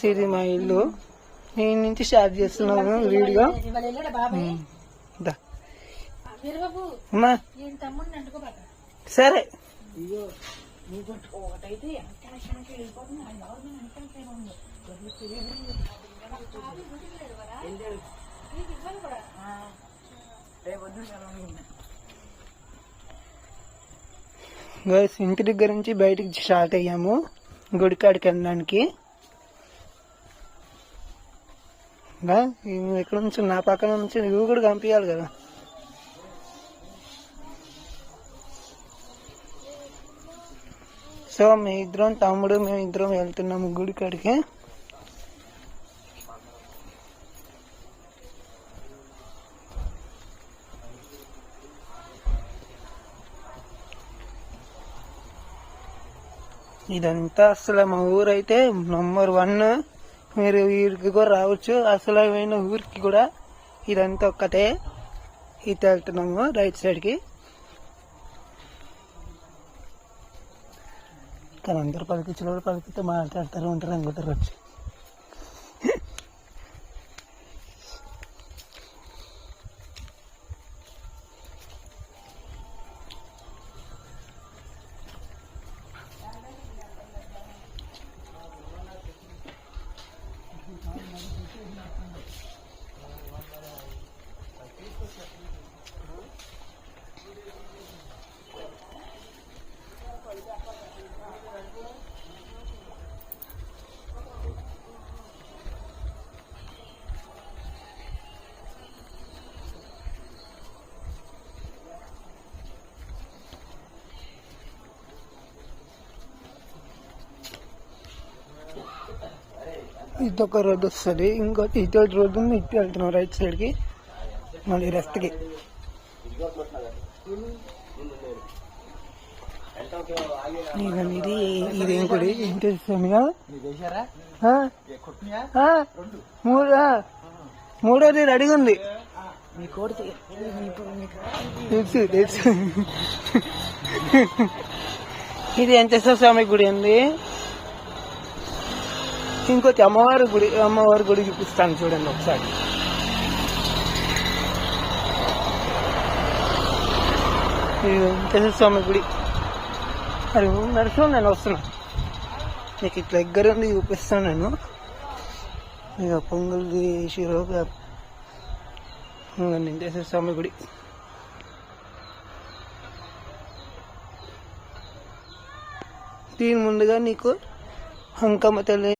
ఇది మా ఇల్లు. నేను నుంచి స్టార్ట్ చేస్తున్నాను వీడియో. అమ్మా సరే. గైస్ ఇంటి దగ్గర నుంచి బయటికి స్టార్ట్ అయ్యాము గుడికాడికి వెళ్ళడానికి. ఎక్కడ నుంచి నా పక్కన నుంచి నువ్వు కూడా పంపించాలి కదా. సో మేమిద్దరం తమ్ముడు మేమిద్దరం వెళ్తున్నాము గుడికాడికి. ఇదంతా అసలు మా ఊరైతే నంబర్ 1. మీరు ఊరికి కూడా రావచ్చు. అసలైన ఊరికి కూడా ఇదంతా ఒక్కటే. ఇటు వెళ్తున్నాము రైట్ సైడ్కి. కానీ అందరు పలికించిన పలికితే మాట్లాడతారు ఉంటారు అనుకుంటారు వచ్చి. ఇదొక రోడ్డు వస్తుంది. ఇంకోటి ఇటు రోడ్డు ఉంది. ఇటు వెళ్తున్నాం రైట్ సైడ్కి మళ్ళీ లెఫ్ట్కి. ఇదేం గుడి వెంకటేశ్వర స్వామిగా. మూడోది రెడీగా ఉంది. తెలుసు తెలుసు. ఇది వెంకటేశ్వర స్వామి గుడి ఉంది. ఇంకోటి అమ్మవారి గుడి చూపిస్తాను చూడండి ఒకసారి. వెంకటేశ్వర స్వామి గుడి. అది నడుచు నేను వస్తున్నా. నీకు ఇట్లా దగ్గర ఉంది చూపిస్తాను నేను. ఇక పొంగల్ వేసిరోగా వెంకటేశ్వర స్వామి గుడి. దీని ముందుగా నీకు అంకమ్మ తల్లి